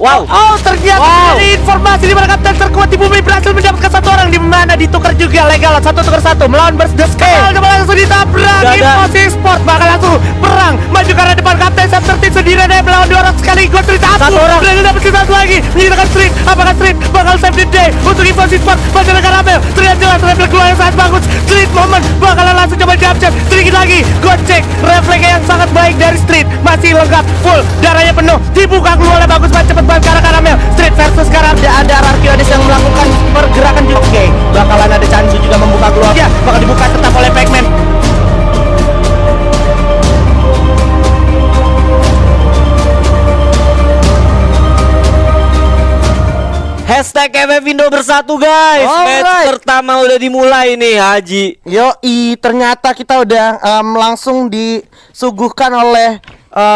Oh, ternyata dari informasi di mana kapten terkuat di bumi berhasil mendapatkan satu orang, di mana ditukar juga legal 1-1 melawan Burst the Scale. Coba langsung ditabrak. Infosys Sport bakal langsung perang maju karena depan kapten Sam tertib sendirian dan melawan 2 orang sekaligus. Satu orang berhasil dapat satu lagi menyerahkan Street. Apakah Street bakal save the day untuk Infosys Sport? Masyarakat Ramel terlihat jelas refleks keluar yang sangat bagus. Street Moment bakalan langsung coba capture sedikit lagi. Gocek refleksnya yang sangat baik dari Street, masih lengkap full, darahnya penuh, dibuka keluar oleh bagus banget, cepet banget karena Karamel. Street versus Karamel, ada Ararkiodes yang melakukan pergerakan juga. Oke, bakalan ada Chansu juga membuka keluar. Ya, bakal dibuka tetap oleh Pac-Man. Hashtag FFindo bersatu guys. Match pertama udah dimulai nih Haji. Yoi, ternyata kita udah langsung disuguhkan oleh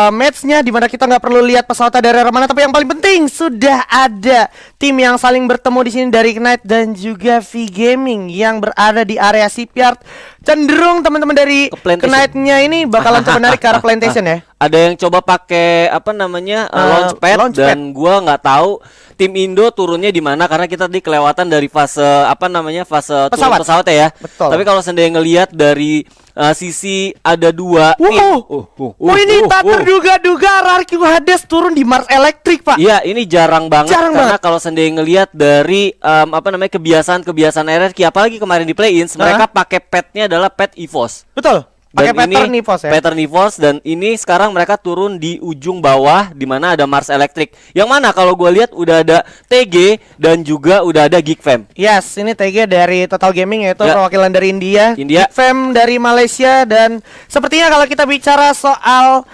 matchnya, dimana kita nggak perlu lihat pesawat dari arah mana, tapi yang paling penting sudah ada tim yang saling bertemu di sini dari Knight dan juga V Gaming yang berada di area shipyard. Cenderung teman-teman dari Knight-nya ini bakalan coba narik ke arah plantation ya. Ada yang coba pakai apa namanya launchpad dan gua nggak tahu tim Indo turunnya di mana karena kita tadi kelewatan dari fase apa namanya fase turun pesawat ya. Betul. Tapi kalau seandainya ngelihat dari sisi ada 2 ini tak terduga-duga Ararkyu Hades turun di Mars Electric, Pak. Iya, ini jarang banget karena kalau seandainya ngelihat dari apa namanya kebiasaan RRQ, apalagi kemarin di play-ins mereka pakai petnya adalah pet EVOS. Betul. Pakai pattern EVOS ya. Pattern EVOS, dan ini sekarang mereka turun di ujung bawah di mana ada Mars Electric. Yang mana kalau gue lihat udah ada TG dan juga udah ada Geekfam. Yes, ini TG dari Total Gaming yaitu perwakilan dari India. Geekfam dari Malaysia, dan sepertinya kalau kita bicara soal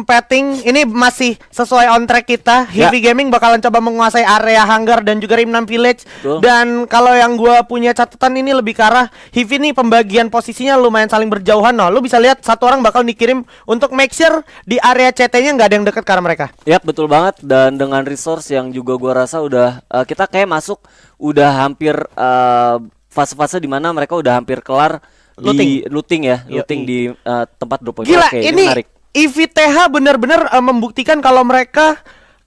petting ini masih sesuai on track kita. Heavy Gaming bakalan coba menguasai area hangar dan juga Rim 6 Village. Dan kalau yang gue punya catatan ini lebih ke arah Heavy nih, pembagian posisinya lumayan saling berjauhan. No, lu bisa lihat satu orang bakal dikirim untuk make sure di area CT-nya nggak ada yang dekat ke arah mereka. Yap, betul banget. Dan dengan resource yang juga gua rasa udah kita kayak masuk udah hampir fase-fase di mana mereka udah hampir kelar looting di tempat drop point. Gila, ini IVTH benar-benar membuktikan kalau mereka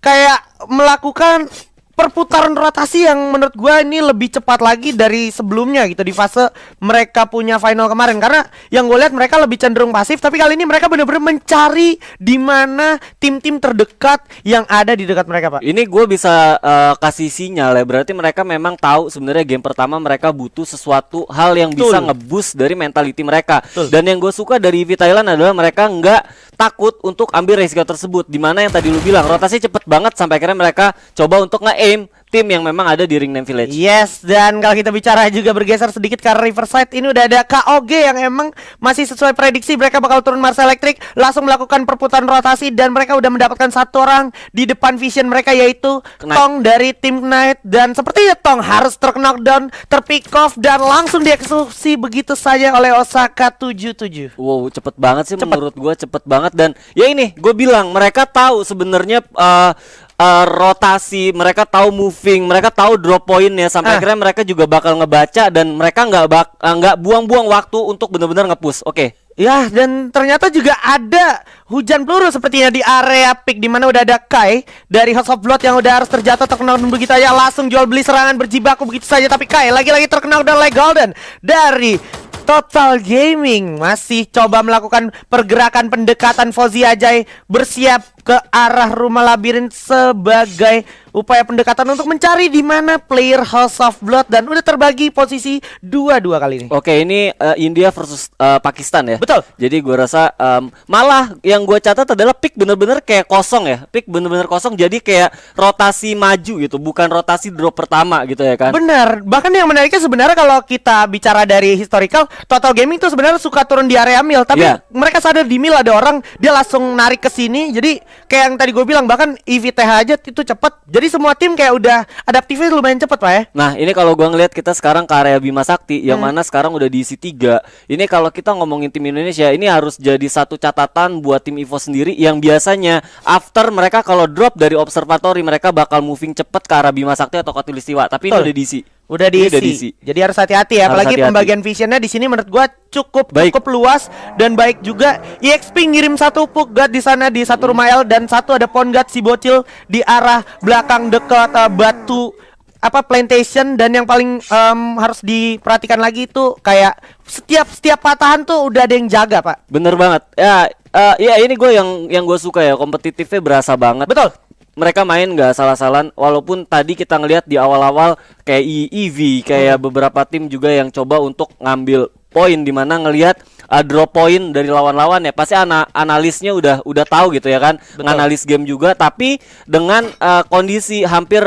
kayak melakukan perputaran rotasi yang menurut gue ini lebih cepat lagi dari sebelumnya gitu di fase mereka punya final kemarin, karena yang gue lihat mereka lebih cenderung pasif, tapi kali ini mereka benar-benar mencari di mana tim-tim terdekat yang ada di dekat mereka, Pak. Ini gue bisa kasih sinyal ya, berarti mereka memang tahu sebenarnya game pertama mereka butuh sesuatu hal yang bisa nge-boost dari mentality mereka. Dan yang gue suka dari EV Thailand adalah mereka nggak takut untuk ambil resiko tersebut, dimana yang tadi lu bilang rotasi cepet banget sampai akhirnya mereka coba untuk nge-aim tim yang memang ada di Ring 6 Village. Yes, dan kalau kita bicara juga bergeser sedikit ke Riverside, ini udah ada KOG yang emang masih sesuai prediksi mereka bakal turun Mars Electric, langsung melakukan perputaran rotasi, dan mereka udah mendapatkan satu orang di depan vision mereka yaitu Tong dari tim Knight. Dan sepertinya Tong harus terknockdown, terpick off, dan langsung dieksekusi begitu saja oleh Osaka 77. Wow, cepet banget sih menurut gue, cepet banget. Dan ya ini gue bilang mereka tahu sebenarnya rotasi, mereka tahu moving, mereka tahu drop pointnya, sampai akhirnya mereka juga bakal ngebaca dan mereka nggak buang-buang waktu untuk benar-benar nge-push. Oke. Ya, dan ternyata juga ada hujan peluru sepertinya di area pick, di mana udah ada Kai dari House of Blood yang udah harus terjatuh terkenal begitu aja, langsung jual beli serangan berjibaku begitu saja, tapi Kai lagi-lagi terkenal dan Golden dari Total Gaming masih coba melakukan pergerakan pendekatan. Fauzi Ajay bersiap ke arah rumah labirin sebagai upaya pendekatan untuk mencari di mana player House of Blood, dan udah terbagi posisi 2-2 kali ini. Oke, ini India versus Pakistan ya. Betul. Jadi gua rasa malah yang gua catat adalah pick bener-bener kayak kosong ya. Pick bener-bener kosong, jadi kayak rotasi maju gitu, bukan rotasi drop pertama gitu ya kan. Benar. Bahkan yang menariknya sebenarnya kalau kita bicara dari historical, Total Gaming tuh sebenarnya suka turun di area mill, tapi mereka sadar di mill ada orang, dia langsung narik ke sini. Jadi kayak yang tadi gue bilang, bahkan IVTH aja itu cepet. Jadi semua tim kayak udah adaptifnya lumayan cepet, Pak ya. Nah, ini kalau gua ngelihat kita sekarang ke area Bima Sakti yang mana sekarang udah diisi 3. Ini kalau kita ngomongin tim Indonesia, ini harus jadi satu catatan buat tim EVO sendiri, yang biasanya after mereka kalau drop dari observatory mereka bakal moving cepet ke arah Bima Sakti atau Khatulistiwa, tapi ini udah diisi. Udah diisi. Jadi harus hati-hati ya. Apalagi pembagian visionnya di sini menurut gua cukup luas dan baik juga. EXP ngirim satu puck guard di sana di satu rumah L dan satu ada pon guard si bocil di arah belakang dekat batu plantation. Dan yang paling harus diperhatikan lagi itu kayak setiap patahan tuh udah ada yang jaga, Pak. Bener banget. Ya ini gue yang gue suka ya, kompetitifnya berasa banget. Betul. Mereka main nggak salah-salahan, walaupun tadi kita ngelihat di awal-awal kayak EV, kayak beberapa tim juga yang coba untuk ngambil poin, di mana ngelihat drop poin dari lawan-lawan ya, pasti analisnya udah tahu gitu ya kan. Betul. Nganalis game juga, tapi dengan kondisi hampir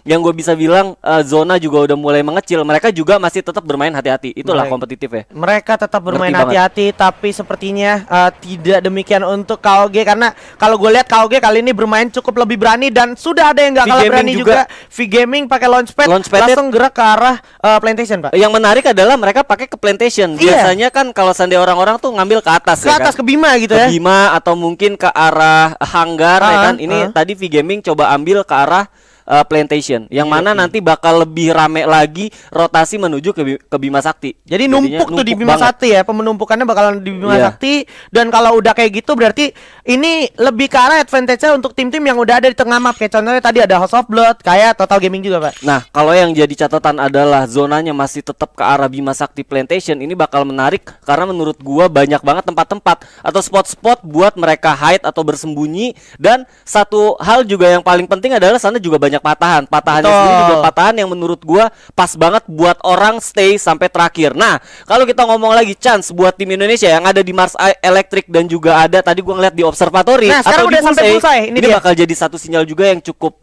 yang gue bisa bilang zona juga udah mulai mengecil, mereka juga masih tetap bermain hati-hati. Itulah kompetitif ya. Mereka tetap bermain hati-hati, tapi sepertinya tidak demikian untuk KOG, karena kalau gue lihat KOG kali ini bermain cukup lebih berani dan sudah ada yang nggak kalah berani juga. V-Gaming pakai launchpad langsung gerak ke arah plantation, Pak. Yang menarik adalah mereka pakai ke plantation. Biasanya kan kalau seandainya orang-orang tuh ngambil ke atas, ke atas, ke Bima gitu ya. Ke Bima atau mungkin ke arah hanggar ya kan. Ini tadi V-Gaming coba ambil ke arah plantation, yang mana nanti bakal lebih rame lagi rotasi menuju ke Bima Sakti. Jadi numpuk tuh di Bima Sakti ya, penumpukannya bakalan di Bima Sakti. Dan kalau udah kayak gitu berarti ini lebih ke arah advantage-nya untuk tim-tim yang udah ada di tengah map. Kayak contohnya tadi ada House of Blood, kayak Total Gaming juga, Pak. Nah, kalau yang jadi catatan adalah zonanya masih tetap ke arah Bima Sakti plantation. Ini bakal menarik karena menurut gua banyak banget tempat-tempat atau spot-spot buat mereka hide atau bersembunyi. Dan satu hal juga yang paling penting adalah sana juga banyak patahannya sendiri juga patahan yang menurut gua pas banget buat orang stay sampai terakhir. Nah, kalau kita ngomong lagi chance buat tim Indonesia yang ada di Mars Electric dan juga ada tadi gua ngeliat di Observatory atau udah di sampai Bullseye, ini bakal jadi satu sinyal juga yang cukup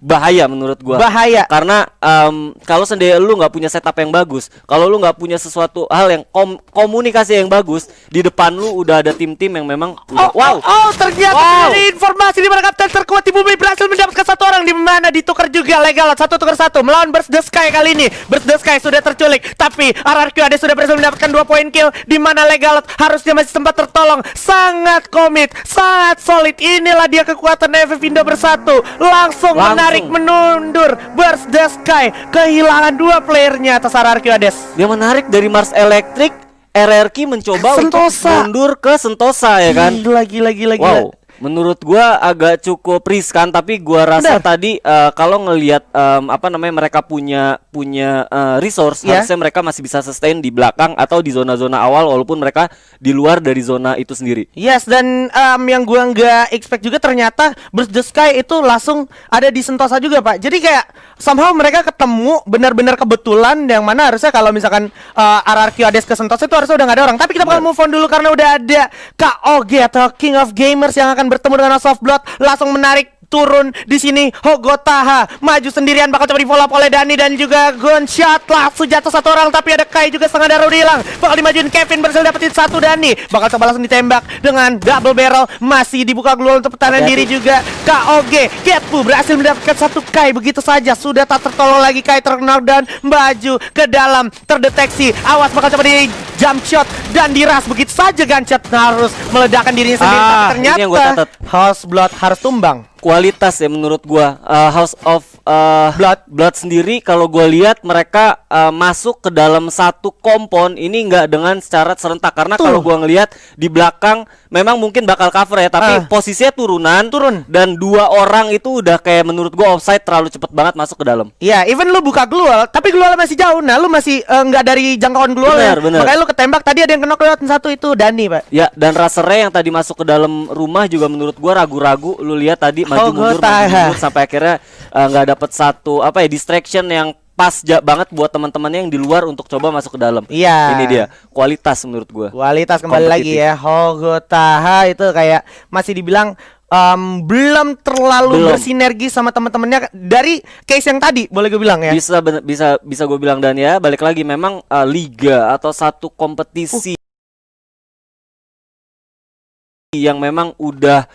bahaya menurut gua. Bahaya. Karena kalau seandainya lu nggak punya setup yang bagus, kalau lu nggak punya sesuatu hal yang komunikasi yang bagus, di depan lu udah ada tim-tim yang memang ternyata ada informasi di mana kapten terkuat di bumi berhasil mendapatkan satu orang, di mana ditukar juga legal 1-1 melawan Burst the Sky. Kali ini Burst the Sky sudah terculik, tapi RRQ ada sudah berhasil mendapatkan 2 poin kill, di mana legal harusnya masih sempat tertolong. Sangat komit, sangat solid. Inilah dia kekuatan FF Indo bersatu. Langsung menarik menundur Burst the Sky, kehilangan 2 playernya atas RRQ Ades. Yang menarik dari Mars Electric, RRQ mencoba untuk mundur ke Sentosa ya kan. Gila. Wow, menurut gua agak cukup riskan, tapi gua rasa tadi kalau ngelihat mereka punya resource, harusnya mereka masih bisa sustain di belakang atau di zona-zona awal walaupun mereka di luar dari zona itu sendiri. Yes, dan yang gua nggak expect juga ternyata Burst the Sky itu langsung ada di Sentosa juga, Pak. Jadi kayak somehow mereka ketemu benar-benar kebetulan, yang mana harusnya kalau misalkan RRQ Ades ke Sentosa itu harusnya udah nggak ada orang. Tapi kita bakal move on dulu karena udah ada KOG atau King of Gamers yang akan bertemu dengan House of Blood. Langsung menarik turun di sini. Hogotaha maju sendirian, bakal coba di follow up oleh Dani dan juga gunshot. Langsung jatuh satu orang, tapi ada Kai juga setengah darah udah hilang. Bakal dimajuin Kevin, berhasil dapetin satu. Dani bakal coba langsung ditembak dengan double barrel. Masih dibuka global untuk pertahanan diri juga. KOG Ketpu berhasil mendapatkan satu Kai begitu saja. Sudah tak tertolong lagi. Kai terknockdown, maju ke dalam, terdeteksi. Awas, bakal coba di jump shot dan diras begitu saja. Gunshot harus meledakkan dirinya sendiri. Tapi ternyata House Blood harus tumbang. Kualitas ya menurut gua. House of Blood sendiri kalau gua lihat mereka masuk ke dalam satu kompon ini nggak dengan secara serentak, karena kalau gua ngelihat di belakang memang mungkin bakal cover ya, tapi posisinya turun dan 2 orang itu udah kayak menurut gua offside, terlalu cepet banget masuk ke dalam. Iya, even lu buka glual tapi glual masih jauh. Nah, lu masih nggak dari jangkauan glual ya. Makanya lu ketembak. Tadi ada yang kena lewat satu, itu Dani, Pak. Ya, dan rasernya yang tadi masuk ke dalam rumah juga menurut gua ragu-ragu. Lu lihat tadi maju mundur sampai akhirnya nggak dapet satu distraction yang pas banget buat teman-temannya yang di luar untuk coba masuk ke dalam. Iya. Ini dia kualitas menurut gua. Kualitas kembali lagi ya. Hogotaha itu kayak masih dibilang belum terlalu bersinergi sama teman-temannya dari case yang tadi, boleh gue bilang ya. Bisa gue bilang, dan ya balik lagi memang liga atau satu kompetisi yang memang udah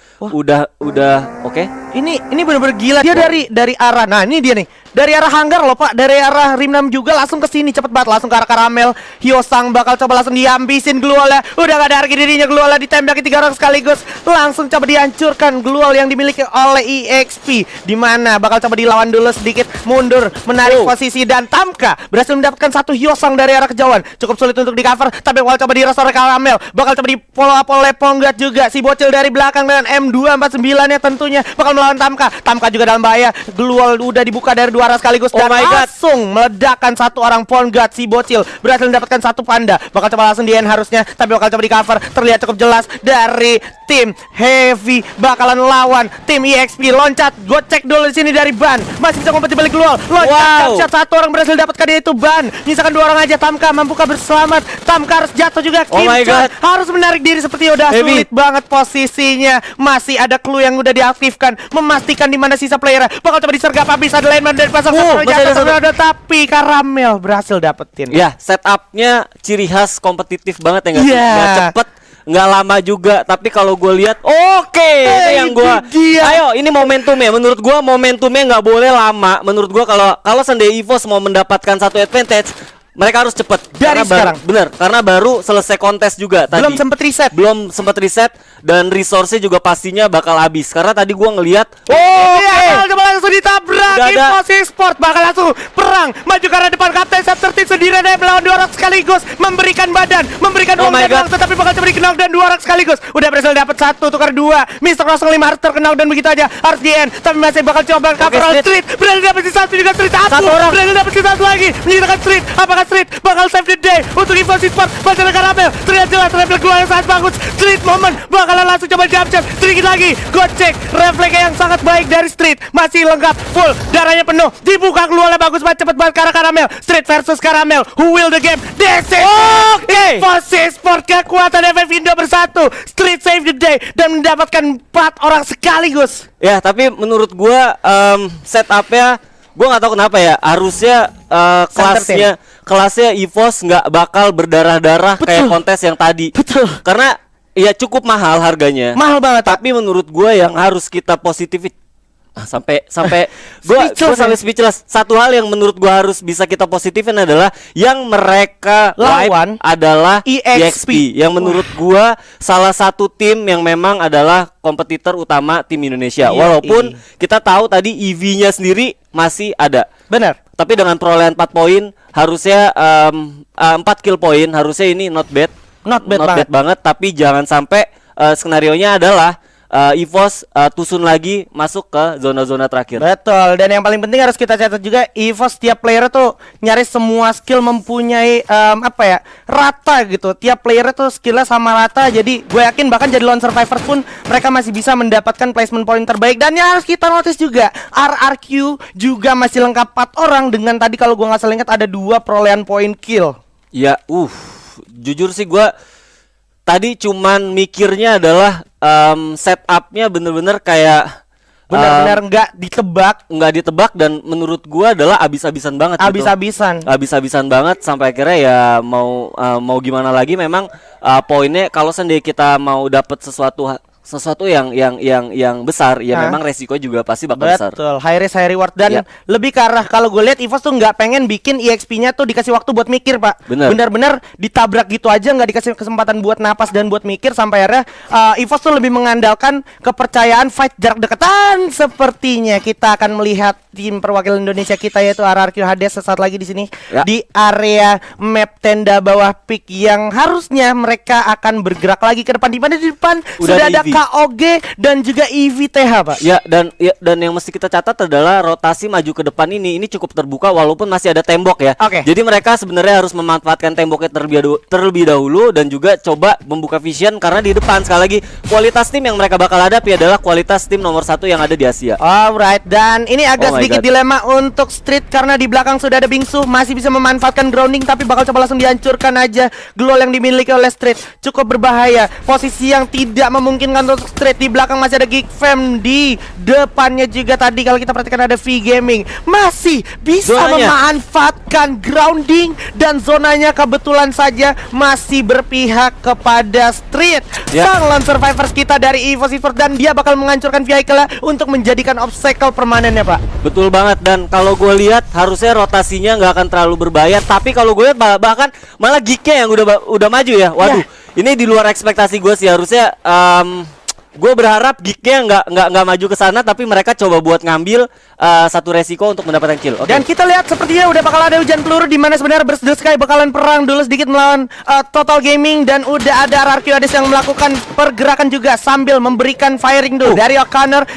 oke. Ini benar-benar gila. Dia dari arah. Nah, ini dia nih. Dari arah hanggar loh, Pak. Dari arah Rim 6 juga langsung ke sini cepet banget, langsung ke arah Karamel. Hyosang bakal coba langsung dihambisin Gluolnya. Udah gak ada harga dirinya, Gluolnya ditembaki 3 orang sekaligus. Langsung coba dihancurkan Gluol yang dimiliki oleh EXP. Dimana bakal coba dilawan dulu sedikit, mundur, menarik posisi, dan Tamka berhasil mendapatkan satu Hyosang dari arah kejauhan. Cukup sulit untuk di cover, tapi bakal coba direstore Karamel. Bakal coba di follow up oleh Ponggat juga. Si bocil dari belakang dengan M249 nya tentunya bakal melawan Tamka. Tamka juga dalam bahaya. Gluol udah dibuka dari 2 arah sekaligus, dan langsung meledakkan satu orang Ponggat. Si bocil berhasil mendapatkan satu panda. Bakal coba langsung di end harusnya, tapi bakal coba di cover. Terlihat cukup jelas dari tim Heavy bakalan lawan tim EXP. Loncat, gocek dulu di sini dari Ban. Masih bisa kompetisi balik Gluol. Loncat, capture satu orang berhasil dapatkan, yaitu Ban. Nyisakan 2 orang aja. Tamka mampukah berselamat? Tamka harus jatuh juga. Kimchan harus menarik diri, seperti udah sulit banget posisinya. Masih ada clue yang udah diaktifkan, memastikan di mana sisa player. Bakal coba disergap habis. Ada lineman dari pasang jatuh, tapi Karamel berhasil dapetin. Ya, setupnya ciri khas kompetitif banget ya nggak sih? Nggak cepet, nggak lama juga, tapi kalau gue lihat itu yang gue ayo ini momentumnya. Menurut gue momentumnya nggak boleh lama. Menurut gue kalau Sunday EVOS mau mendapatkan satu advantage, mereka harus cepet dari sekarang. Bener, karena baru selesai kontes juga tadi. Belum sempet reset dan resource-nya juga pastinya bakal habis. Karena tadi gua ngelihat coba langsung ditabrak. EVOS Esports bakal langsung perang maju ke arah depan. Kapten Sub-13 sendirian melawan 2 orang sekaligus, memberikan badan, memberikan uang dan uang, tetapi bakal coba dikenal dan 2 orang sekaligus. Udah berhasil dapat 1 tukar 2. Mr. 05 harus terkenal dan begitu aja harus di end, tapi masih bakal coba cover Street. Berhasil dapat si satu juga Street. Satu orang berhasil dapat si satu lagi, menyitakan Street. Apakah Street bakal save the day untuk EVOS Esports? Baca Karamel terlihat jelas refleks keluar yang sangat bagus. Street moment bakalan langsung coba capture sedikit lagi. Gocek refleksnya yang sangat baik dari Street, masih lengkap full, darahnya penuh, dibuka keluarnya bagus banget, cepet banget ke arah Karamel. Street versus Karamel, who will the game? This is EVOS Esports, kekuatan FF Indo bersatu. Street save the day dan mendapatkan 4 orang sekaligus. Ya, tapi menurut gua setupnya gua nggak tahu kenapa ya, harusnya kelasnya EVOS nggak bakal berdarah-darah kayak kontes yang tadi. Karena ya cukup mahal harganya. Mahal banget. Tapi menurut gue yang harus kita positifin sampai gue sampai speechless. Satu hal yang menurut gue harus bisa kita positifin adalah yang mereka lawan adalah EXP. Yang menurut gue salah satu tim yang memang adalah kompetitor utama tim Indonesia. Walaupun kita tahu tadi EV-nya sendiri masih ada. Benar. Tapi dengan perolehan 4 poin harusnya 4 kill poin, harusnya ini not bad. Not bad banget, tapi jangan sampai skenarionya adalah EVOS tusun lagi masuk ke zona-zona terakhir. Betul, dan yang paling penting harus kita catat juga, EVOS tiap player tuh nyaris semua skill mempunyai rata gitu. Tiap player tuh skillnya sama rata, jadi gue yakin bahkan jadi lone survivor pun mereka masih bisa mendapatkan placement point terbaik. Dan yang harus kita notice juga, RRQ juga masih lengkap 4 orang dengan tadi kalau gue nggak salah ingat ada 2 perolehan poin kill. Ya, jujur sih gue tadi cuman mikirnya adalah setupnya bener-bener kayak benar-benar nggak ditebak dan menurut gua adalah abis-abisan banget. Abis-abisan banget sampai akhirnya ya mau gimana lagi, memang poinnya kalau sendiri kita mau dapat sesuatu yang besar ya memang resiko juga pasti bakal besar. Betul, high risk high reward. Dan lebih ke arah kalau gue lihat EVOS tuh nggak pengen bikin EXP-nya tuh dikasih waktu buat mikir, Pak. Benar-benar ditabrak gitu aja, nggak dikasih kesempatan buat napas dan buat mikir. Sampai akhirnya EVOS tuh lebih mengandalkan kepercayaan fight jarak dekatan. Sepertinya kita akan melihat tim perwakilan Indonesia kita yaitu RRQ Hades sesaat lagi di sini di area map tenda bawah pick, yang harusnya mereka akan bergerak lagi ke depan. Di mana di depan sudah ada KOG dan juga EVTH, Pak. Ya, dan yang mesti kita catat adalah rotasi maju ke depan ini cukup terbuka walaupun masih ada tembok ya. Jadi mereka sebenarnya harus memanfaatkan temboknya terlebih dahulu dan juga coba membuka vision, karena di depan sekali lagi kualitas tim yang mereka bakal hadapi adalah kualitas tim nomor 1 yang ada di Asia. Alright, dan ini agak sedikit dilema untuk Street karena di belakang sudah ada Bingsu, masih bisa memanfaatkan grounding tapi bakal coba langsung dihancurkan aja. Gluol yang dimiliki oleh Street cukup berbahaya, posisi yang tidak memungkinkan untuk Street. Di belakang masih ada Geek Fam, di depannya juga tadi kalau kita perhatikan ada V Gaming. Masih bisa memanfaatkan grounding dan zonanya kebetulan saja masih berpihak kepada Street. Sang lone survivors kita dari EVOS Esports, dan dia bakal menghancurkan vehicle untuk menjadikan obstacle permanennya, Pak. Betul banget, dan kalau gue lihat harusnya rotasinya nggak akan terlalu berbahaya, tapi kalau gue lihat bahkan malah Geeknya yang udah maju ya. Waduh, ini di luar ekspektasi gue sih. Harusnya gue berharap Geeknya nggak maju ke sana, tapi mereka coba buat ngambil satu resiko untuk mendapatkan kill. Dan kita lihat sepertinya udah bakal ada hujan peluru, di mana sebenarnya Burst the Sky bakalan perang dulu sedikit melawan Total Gaming, dan udah ada RRQ Hades yang melakukan pergerakan juga sambil memberikan firing dulu dari O'Connor.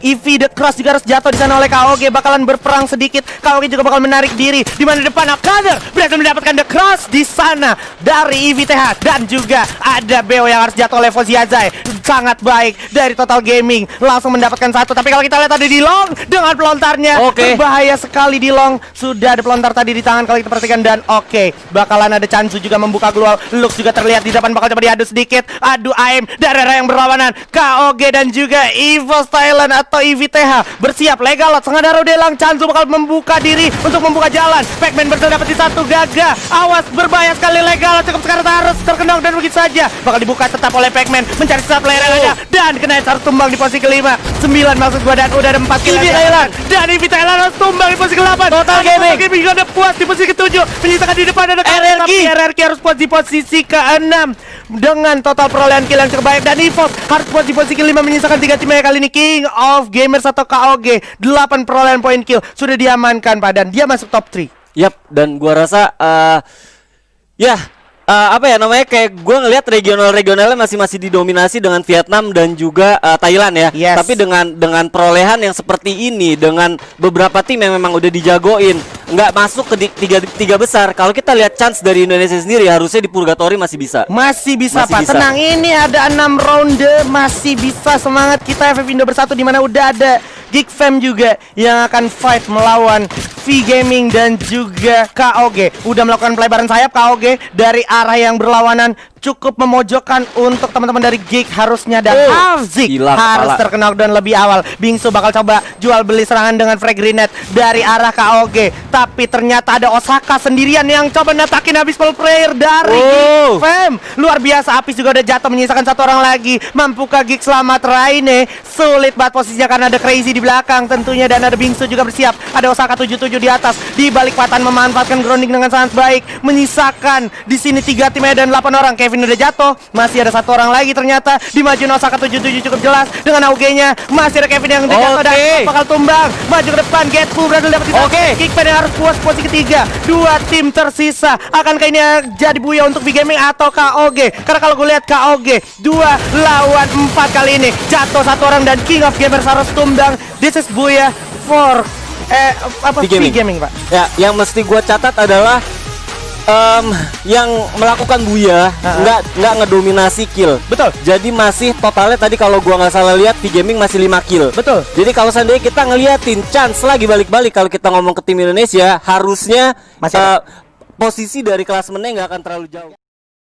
Eevee The Cross juga harus jatuh di sana oleh KOG, bakalan berperang sedikit. KOG juga bakal menarik diri, di mana depan O'Connor berhasil mendapatkan The Cross di sana dari Eevee TH, dan juga ada BO yang harus jatuh oleh Foziazai. Sangat baik dari Total Gaming, langsung mendapatkan satu. Tapi kalau kita lihat tadi di long dengan pelontarnya berbahaya sekali. Di long sudah ada pelontar tadi di tangan kalau kita perhatikan, dan bakalan ada Chansu juga membuka glual. Lux juga terlihat di depan, bakal coba diadu sedikit. Adu aim dari arah yang berlawanan. KOG dan juga EVOS Thailand atau Eevee TH bersiap. Legalot sengaja Delang. Chansu bakal membuka diri untuk membuka jalan. Pac-Man berhasil dapat di satu. Gaga, awas, berbahaya sekali Legalot. Cukup sekarang harus terkendang, dan begitu saja bakal dibuka tetap oleh Pac-Man. Mencari satu player yang ada, dan kena harus tumbang di posisi kelima. 9 maksud gua, dan udah ada 4 kill Thailand. Dan Eevee Thailand harus tumbang di posisi ke-8. Total Gaming juga udah puas di posisi ke-7. Menyisakan di depan ada RRQ harus puas di posisi ke-6 dengan total perolehan kill yang cukup baik, dan EVOS harus puas di posisi ke-5 menyisakan 3 timnya kali ini. King of Gamers atau KOG 8 perolehan poin kill sudah diamankan, Pak, dan dia masuk top 3. Yap, dan gua rasa apa ya namanya, kayak gue ngelihat regionalnya masih didominasi dengan Vietnam dan juga Thailand ya. Tapi dengan perolehan yang seperti ini, dengan beberapa tim yang memang udah dijagoin, nggak masuk ke tiga besar. Kalau kita lihat chance dari Indonesia sendiri, harusnya di Purgatory masih bisa. Masih bisa, Pak. Tenang, ini ada 6 ronde, masih bisa. Semangat kita FF Indo bersatu, di mana udah ada Geek Fam juga yang akan fight melawan V Gaming dan juga KOG. Udah melakukan pelebaran sayap KOG dari arah yang berlawanan, cukup memojokkan untuk teman-teman dari Geek harusnya, dan Havzik harus terkena knockdown lebih awal. Bingsu bakal coba jual beli serangan dengan frag grenade dari arah KOG, tapi ternyata ada Osaka sendirian yang coba natakin habis full player dari Geek Fam. Luar biasa, Apis juga udah jatuh menyisakan satu orang lagi. Mampukah Geek selamat? Raine sulit banget posisinya karena ada Crazy di belakang tentunya, dan ada Bingsu juga bersiap. Ada Osaka 77 di atas, di balik patan memanfaatkan grounding dengan sangat baik. Menyisakan di sini 3 timnya dan 8 orang. Kevin udah jatuh, masih ada satu orang lagi ternyata. Di maju Osaka 77 cukup jelas dengan AUG-nya. Masih ada Kevin yang udah jatuh dan bakal tumbang. Maju ke depan, Getfu berhasil dapat Kickpad yang harus puas posisi ketiga. 2 tim tersisa. Akankah ini jadi buya untuk V Gaming atau KOG? Karena kalau gue lihat KOG 2 lawan 4 kali ini jatuh satu orang, dan King of Gamers harus tumbang. This is buya for V Gaming, Pak. Ya, yang mesti gue catat adalah yang melakukan buya nggak ngedominasi kill. Betul. Jadi masih totalnya tadi kalau gua nggak salah lihat V Gaming masih 5 kill. Betul. Jadi kalau seandainya kita ngeliatin chance lagi balik-balik, kalau kita ngomong ke tim Indonesia, harusnya posisi dari klasemennya nggak akan terlalu jauh.